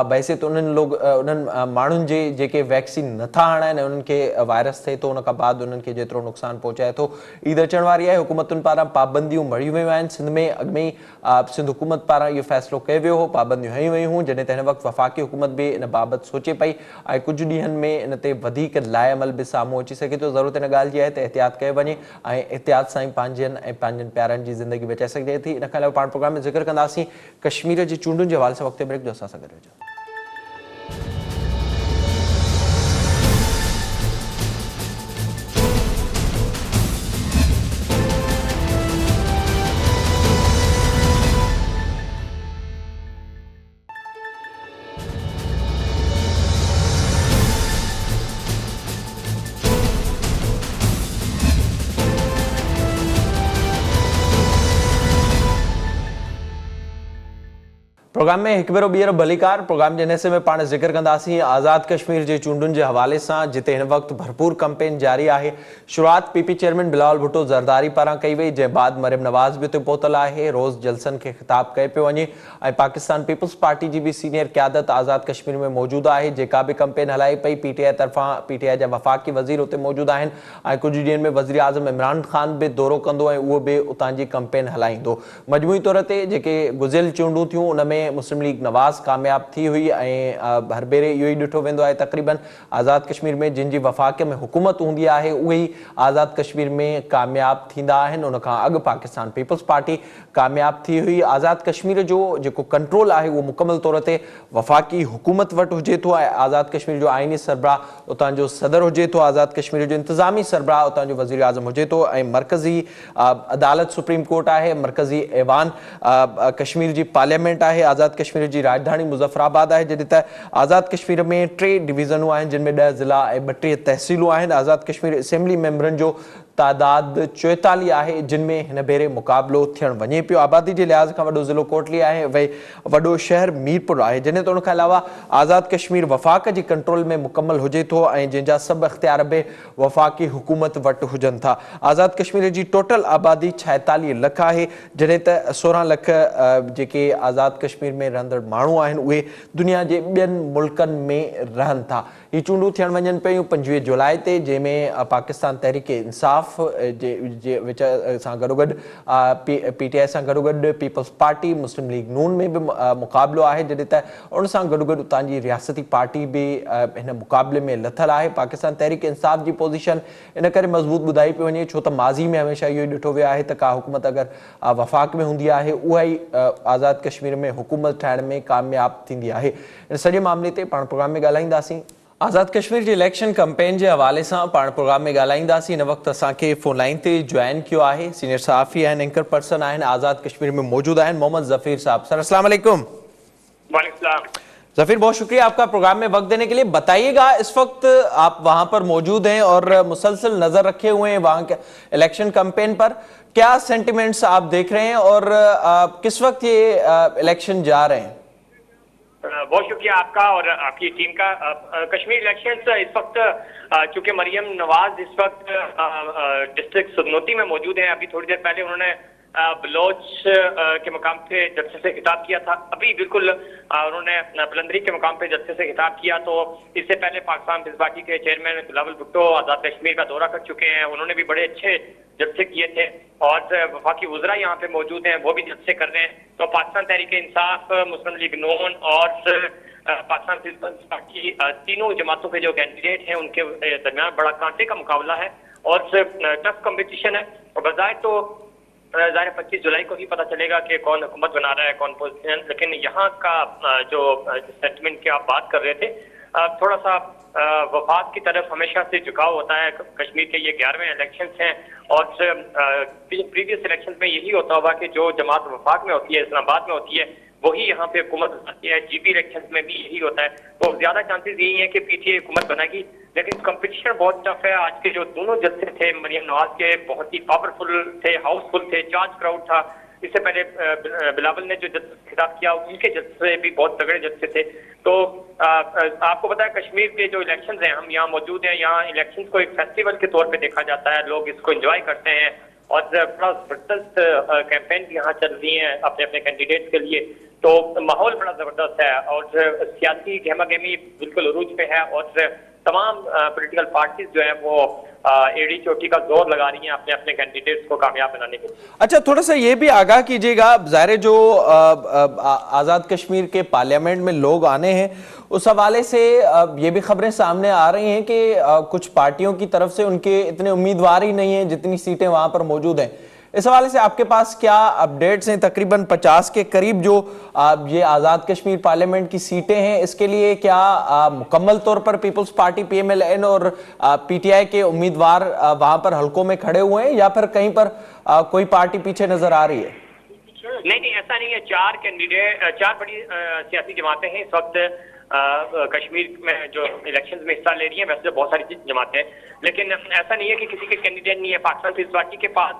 वैसे त उन्हनि माण्हुनि जे जेके वैक्सीन नथा हणाइनि उन्हनि खे वायरस थिए थो, उन खां बाद उन्हनि खे जेतिरो नुक़सानु पहुचाए थो। ईद अचण वारी आहे, हुकूमतुनि पारां पाबंदियूं मड़ी वियूं आहिनि। सिंध में अॻु में ई सिंध हुकूमत पारां इहो फ़ैसिलो कयो वियो हो, पाबंदियूं हयूं वियूं हुयूं, जॾहिं त हिन वक़्तु वफ़ाक़ी हुकूमत बि इन बाबति सोचे पई ऐं कुझु ॾींहंनि में इन ते वधीक लाइअमल बि साम्हूं अची सघे थो। ज़रूरत हिन ॻाल्हि जी आहे त एहतियात कयो वञे ऐं एहतियात सां ई पंहिंजनि ऐं पंहिंजनि प्यारनि जी ज़िंदगी बचाए सघिजे थी। इन खां अलावा पाण प्रोग्राम में ज़िक्र कंदासीं कश्मीर जी चूंडुनि जे हवाले सां। वक़्तु ब्रेक जो असां सां गॾु हुजो। प्रोग्राम में हिकु भेरो ॿीहर भलीकार। प्रोग्राम जे हिन हिसे में पाण ज़िक्र कंदासीं आज़ाद कश्मीर जे चूंडुनि जे हवाले सां, जिते हिन वक़्तु भरपूर कैंपेन जारी आहे। शुरूआत पीपी चेयरमैन बिलावल भुट्टो ज़रदारी पारां कई वई, जंहिं बाद मरियम नवाज़ बि उते पहुतल आहे। रोज़ जलसनि खे ख़िताब कयो पियो वञे ऐं पाकिस्तान पीपल्स पार्टी जी बि सीनियर क़यादत आज़ाद कश्मीर में मौजूदु आहे, जेका बि कैंपेन हलाई पई। पीटीआई तरफ़ां पीटीआई जा वफ़ाक़ी वज़ीर उते मौजूदु आहिनि ऐं कुझु ॾींहंनि में वज़ीर आज़म इमरान ख़ान बि दौरो कंदो ऐं उहो बि उतां जी कैंपेन हलाईंदो। मजमूई तौर ते जेके गुज़िरियल चूंडूं थियूं उन में मुस्लिम लीग नवाज़ कामयाब थी हुई ऐं हर भेरे इहो ई ॾिठो वेंदो आहे तक़रीबन आज़ाद कश्मीर में जिन जी वफ़ाक़ में हुकूमत हूंदी आहे उहे ई आज़ाद कश्मीर में कामयाब थींदा आहिनि। उन खां अॻु पाकिस्तान पीपल्स पार्टी कामयाब थी हुई। आज़ाद कश्मीर जो जेको कंट्रोल आहे उहो मुकमल तौर ते वफ़ाक़ी हुकूमत वटि हुजे थो ऐं आज़ाद कश्मीर जो आइनी सरबराह उतां जो सदर हुजे थो, आज़ाद कश्मीर जो इंतिज़ामी सरबराह उतां जो वज़ीर आज़म हुजे थो ऐं मरकज़ी अदालत सुप्रीम कोर्ट आहे, मरकज़ी ऐवान कश्मीर जी पार्लियामेंट आहे। आज़ाद कश्मीर जी राजधानी मुज़फ़राबाद आहे, जॾहिं त आज़ाद कश्मीर में 3 डिवीज़नूं आहिनि जिन में 10 ज़िला ऐं 32 तहसीलूं आहिनि। आज़ाद कश्मीर असेंबली मेंबरनि जो तादाद 44 आहे, जिन में हिन भेरे मुक़ाबिलो थियणु वञे पियो। आबादी जे लिहाज़ खां वॾो ज़िलो कोटली आहे, वॾो शहर मीरपुर आहे, जॾहिं त उन खां अलावा आज़ाद कश्मीर वफ़ाक़ जी कंट्रोल में मुकमल हुजे थो ऐं जंहिंजा सभु इख़्तियार बि वफ़ाक़ी हुकूमत वटि हुजनि था। आज़ाद कश्मीर जी टोटल आबादी 46 लख आहे, जॾहिं त 16 लख जेके आज़ाद कश्मीर में रहंदड़ माण्हू आहिनि उहे दुनिया जे ॿियनि मुल्कनि में रहनि था। ही चूंडूं थियण वञनि पियूं 25 जुलाई ते, जंहिंमें पाकिस्तान तहरीक इंसाफ़ जे विच सां गॾोगॾु पीटीआई सां गॾोगॾु पीपल्स पार्टी, मुस्लिम लीग नून में बि मुक़ाबिलो आहे, जॾहिं त उन सां गॾोगॾु उतां जी रियासती पार्टी बि हिन मुक़ाबले में लथल आहे। पाकिस्तान तहरीक इंसाफ़ जी पोज़ीशन इन करे मज़बूत ॿुधाई पई वञे छो त माज़ी में हमेशह इहो ई ॾिठो वियो आहे त का हुकूमत अगरि वफ़ाक़ में हूंदी आहे उहा ई आज़ाद कश्मीर में हुकूमत ठाहिण में कामयाब थींदी आहे। इन सॼे मामले ते पाण प्रोग्राम में ॻाल्हाईंदासीं। आज़ाद कश्मीर जी इलेक्शन कैंपेन जे हवाले सां पाण प्रोग्राम में ॻाल्हाईंदासीं। हिन वक़्तु असांखे फ़ोन लाइन ते जॉइन कयो आहे सीनियर सहाफ़ी आहिनि, एंकर पर्सन आहिनि, आज़ाद कश्मीर में मौजूद आहिनि, मोहम्मद ज़फ़ीर साहब। सर अस्सलाम वालेकुम। ज़फ़ीर बहुत शुक्रिया आपका प्रोग्राम में वक्त देने के लिए। बताइएगा इस वक्त आप वहां पर मौजूद हैं और मुसलसल नजर रखे हुए हैं वहां के इलेक्शन कैंपेन पर, क्या सेंटिमेंट्स आप देख रहे हैं और किस वक्त ये इलेक्शन जा रहे हैं? बहुत शुक्रिया आपका और आपकी टीम का। कश्मीर इलेक्शंस इस वक्त चूंकि मरियम नवाज इस वक्त डिस्ट्रिक्ट सुदनौती में मौजूद हैं, अभी थोड़ी देर पहले उन्होंने बलोच के मकाम पे जलसे से खिताब किया था, अभी बिल्कुल उन्होंने बुलंदरी के मकाम पे जलसे से खिताब किया। तो इससे पहले पाकिस्तान पीपल्स पार्टी के चेयरमैन बिलावल भुट्टो आज़ाद कश्मीर का दौरा कर चुके हैं, उन्होंने भी बड़े अच्छे जलसे किए थे और वफाकी वज़रा यहाँ पे मौजूद हैं, वो भी जलसे कर रहे हैं। तो पाकिस्तान तहरीक इंसाफ, मुस्लिम लीग नून और पाकिस्तान पीपल्स पार्टी तीनों जमातों के जो कैंडिडेट हैं उनके दरमियान बड़ा कांटे का मुकाबला है और टफ कंपटीशन है। और बजाय तो ज़ाहिर 25 जुलाई को ही पता चलेगा कि कौन हुकूमत बना रहा है, कौन पोजीशन, लेकिन यहाँ का जो सेंटिमेंट की आप बात कर रहे थे, थोड़ा सा वफाक की तरफ हमेशा से झुकाव होता है। कश्मीर के ये 11वें इलेक्शंस हैं और प्रीवियस इलेक्शन में यही होता होगा कि जो जमात वफाक में होती है, इस्लामाबाद में होती है, वही यहाँ पे हुकूमत बनाती है। जीपी इलेक्शन में भी यही होता है। तो ज्यादा चांसेस यही है कि पीटीआई हुकूमत बनाएगी, लेकिन कंपटीशन बहुत टफ है। आज के जो दोनों जलसे थे मरियम नवाज के बहुत ही पावरफुल थे, हाउसफुल थे, चार्ज क्राउड था। इससे पहले बिलावल ने जो खिताब किया उनके जज्बे भी बहुत तगड़े जज्बे थे। तो आपको पता है कश्मीर के जो इलेक्शंस हैं, हम यहाँ मौजूद हैं, यहाँ इलेक्शंस को एक फेस्टिवल के तौर पे देखा जाता है, लोग इसको एंजॉय करते हैं और बड़ा जबरदस्त कैंपेन भी यहाँ चल रही है अपने अपने कैंडिडेट्स के लिए। तो माहौल बड़ा जबरदस्त है और सियासी गहमा गहमी बिल्कुल उरूज पे है और तमाम पॉलिटिकल पार्टीज जो है वो एड़ी चोटी का जोर लगा रही हैं अपने अपने कैंडिडेट्स को कामयाब बनाने के लिए। अच्छा, थोड़ा सा ये भी आगाह कीजिएगा, ज़ाहिर जो आज़ाद कश्मीर के पार्लियामेंट में लोग आने हैं, उस हवाले से ये भी खबरें सामने आ रही हैं कि कुछ पार्टियों की तरफ से उनके इतने उम्मीदवार ही नहीं हैं जितनी सीटें वहां पर मौजूद हैं। इस हवाले से आपके पास क्या अपडेट्स हैं? तकरीबन 50 के करीब जो ये आज़ाद कश्मीर पार्लियामेंट की सीटें हैं, इसके लिए क्या मुकम्मल तौर पर पीपल्स पार्टी PMLN और PTI के उम्मीदवार वहां पर हलकों में खड़े हुए हैं या फिर कहीं पर कोई पार्टी पीछे नजर आ रही है? नहीं, ऐसा नहीं है। चार बड़ी सियासी जमातें हैं इस वक्त कश्मीर में जो इलेक्शंस में हिस्सा ले रही हैं। वैसे तो बहुत सारी जमातें हैं, लेकिन ऐसा नहीं है कि किसी के कैंडिडेट नहीं है। पाकिस्तान पीपल्स पार्टी के पास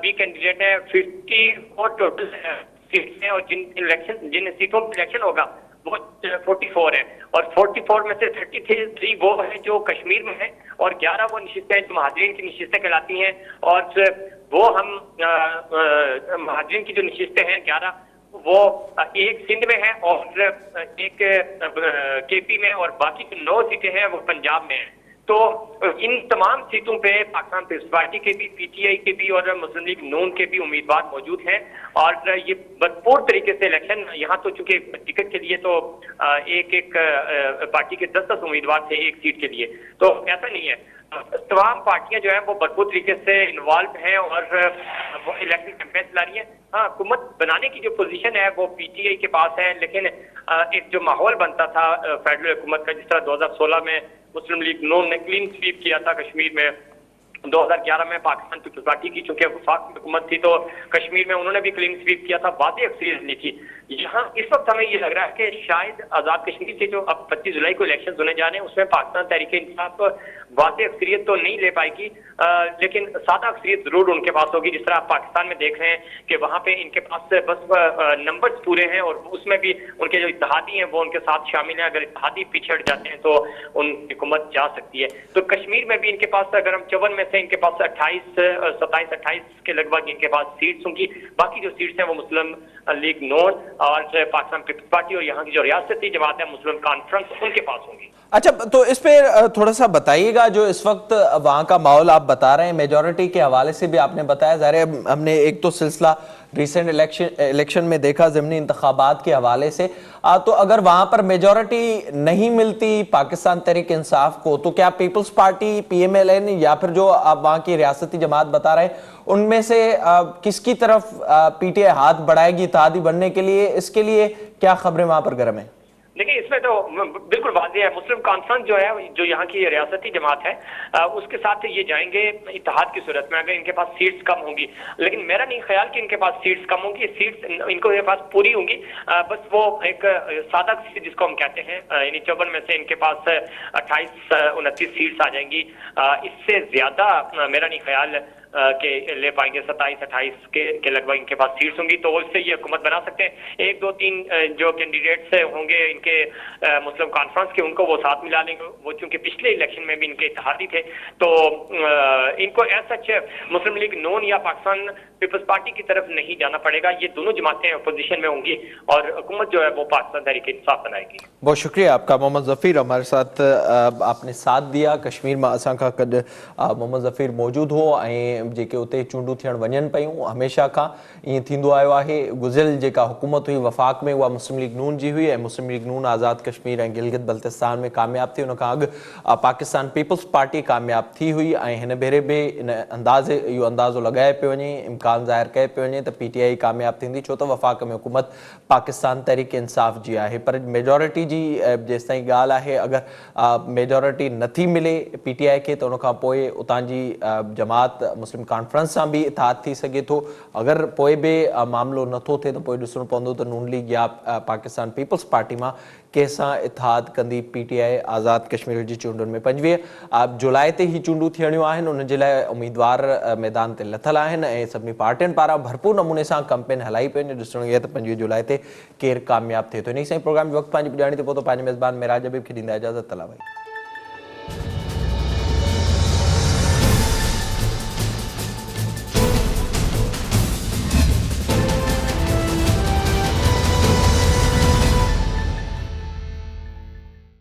भी कैंडिडेट है, 54 टोटल सीट्स हैं और जिन सीटों पर इलेक्शन होगा वो 44 है और 44 में से 33 वो है जो कश्मीर में है और 11 वो नशिस्तें जो महाजरीन की नशिस्तें कहलाती हैं और वो हम महाजरीन की जो नशिस्तें हैं 11 वो एक सिंध में है और एक KP में और बाकी जो 9 सीटें हैं वो पंजाब में हैं। तो इन तमाम सीटों पे पाकिस्तान पीपल्स पार्टी के भी, PTI के भी और मुस्लिम लीग नून के भी उम्मीदवार मौजूद हैं और ये भरपूर तरीके से इलेक्शन यहाँ तो चूंकि टिकट के लिए तो एक पार्टी के 10-10 उम्मीदवार थे एक सीट के लिए, तो ऐसा नहीं है। तमाम पार्टियां जो है वो भरपूर तरीके से इन्वॉल्व हैं और वो इलेक्शन कैंपेन चला रही है। हाँ, हुकूमत बनाने की जो पोजीशन है वो PTI के पास है, लेकिन एक जो माहौल बनता था फेडरल हुकूमत का, जिस तरह 2016 में मुस्लिम लीग नून ने क्लीन स्वीप किया था कश्मीर में, 2011 में पाकिस्तान पीपल्स पार्टी की चूंकि वफाक हुकूमत थी तो कश्मीर में उन्होंने भी क्लीन स्वीप किया था, वाज़ेह अक्सरियत ली थी। यहाँ इस वक्त हमें ये लग रहा है कि शायद आज़ाद कश्मीर से जो अब 25 जुलाई को इलेक्शन होने जा रहे हैं उसमें पाकिस्तान तहरीक इंसाफ वाज़ेह अक्सरियत तो नहीं ले पाएगी, लेकिन सादा अक्सरियत जरूर उनके पास होगी। जिस तरह आप पाकिस्तान में देख रहे हैं कि वहाँ पे इनके पास बस नंबर्स पूरे हैं और उसमें भी उनके जो इत्तेहादी हैं वो उनके साथ शामिल हैं। अगर इत्तेहादी पीछे हट जाते हैं तो उनकी हुकूमत जा सकती है। तो कश्मीर में भी इनके पास अगर हम 54 में से इनके पास 27-28 के लगभग इनके पास सीट्स होंगी। बाकी जो सीट्स हैं वो मुस्लिम लीग नून और पाकिस्तान पीपल्स पार्टी और यहाँ की जो रियासती जमात है मुस्लिम कॉन्फ्रेंस उनके पास होंगी। अच्छा, तो इस पे थोड़ा सा बताइएगा, जो इस वक्त वहाँ का माहौल आप बता रहे हैं, मेजॉरिटी के हवाले से भी आपने बताया, ज़ाहिर हमने एक तो सिलसिला रिसेंट इलेक्शन में देखा ज़िमनी इंतखाबात के हवाले से, तो अगर वहाँ पर मेजॉरिटी नहीं मिलती पाकिस्तान तहरीक इंसाफ को, तो क्या पीपल्स पार्टी PMLN या फिर जो आप वहाँ की रियासती जमात बता रहे हैं उनमें से किसकी तरफ PTI हाथ बढ़ाएगी इत्तेहादी बनने के लिए? इसके लिए क्या खबरें वहाँ पर गर्म है? देखिए, इसमें तो बिल्कुल वाज़ेह है, मुस्लिम कॉन्फ्रेंस जो है जो यहाँ की रियासती जमात है उसके साथ ये जाएंगे इत्तेहाद की सूरत में अगर इनके पास सीट्स कम होंगी। लेकिन मेरा नहीं ख्याल कि इनके पास सीट्स कम होंगी, सीट्स इनके पास पूरी होंगी। बस वो एक सादा सीट जिसको हम कहते हैं, यानी 54 में से इनके पास 28-29 सीट्स आ जाएंगी। इससे ज्यादा मेरा नहीं ख्याल के ले पाएंगे। 27-28 के लगभग इनके पास सीट्स होंगी, तो उससे ये हुकूमत बना सकते हैं। 1-2-3 जो कैंडिडेट्स होंगे इनके मुस्लिम कॉन्फ्रेंस के, उनको वो साथ मिला लेंगे। वो चूंकि पिछले इलेक्शन में भी इनके इत्तेहादी थे, तो इनको ऐसा मुस्लिम लीग नून या पाकिस्तान पीपल्स पार्टी की तरफ नहीं जाना पड़ेगा। ये दोनों जमातें अपोजिशन में होंगी और हुकूमत जो है वो पाकिस्तान तहरीक इंसाफ बनाएगी। बहुत शुक्रिया आपका मोहम्मद ज़फ़ीर, हमारे साथ आपने साथ दिया। कश्मीर में असां खां गॾु मोहम्मद ज़फ़ीर मौजूद हो ऐं जेके उते चूंडूं थियण वञनि पियूं, हमेशह खां ईअं थींदो आयो आहे। गुज़िरियल जेका हुकूमत हुई वफ़ाक़ में, उहा मुस्लिम लीग नून जी हुई ऐं मुस्लिम लीग नून आज़ाद कश्मीर ऐं गिलगित बल्तिस्तान में कामयाब थी। उन खां अॻु पाकिस्तान पीपल्स पार्टी कामयाब थी हुई ऐं हिन भेरे बि इन अंदाज़े इहो अंदाज़ो लॻाए पियो वञे, इम्कान ज़ाहिर कयो पियो वञे त PTI कामयाब थींदी, छो त वफ़ाक़ में हुकूमत पाकिस्तान तहरीक इंसाफ जी आहे। पर मेजॉरिटी जी जेसि ताईं ॻाल्हि आहे, अगरि मेजॉरिटी नथी मिले PTI खे, त उन खां पोइ उतां जी जमात मुस्लिम कॉन्फ्रेंस सां बि इतिहाद थी सघे थो। अगरि पोइ बि मामिलो नथो थिए त पोइ ॾिसणो पवंदो त नून लीग या पाकिस्तान पीपल्स पार्टी मां कंहिंसां इतिहाद कंदी PTI आज़ाद कश्मीर जी चूंडुनि में। 25 जुलाई ते ही चूंडूं थियणियूं आहिनि, उन जे लाइ उम्मीदवार मैदान ते लथल आहिनि ऐं सभिनी पार्टियुनि पारां भरपूर नमूने सां कैंपेन हलाई पई वञे। ॾिसणो इहो त 25 जुलाई ते केरु कामयाबु थिए थो। इन सां ई प्रोग्राम जो वक़्तु पंहिंजी पुॼाणी ते पहुतो। पंहिंजे मेज़बान मेराज हबीब खे ॾींदा इजाज़त। तला भाई।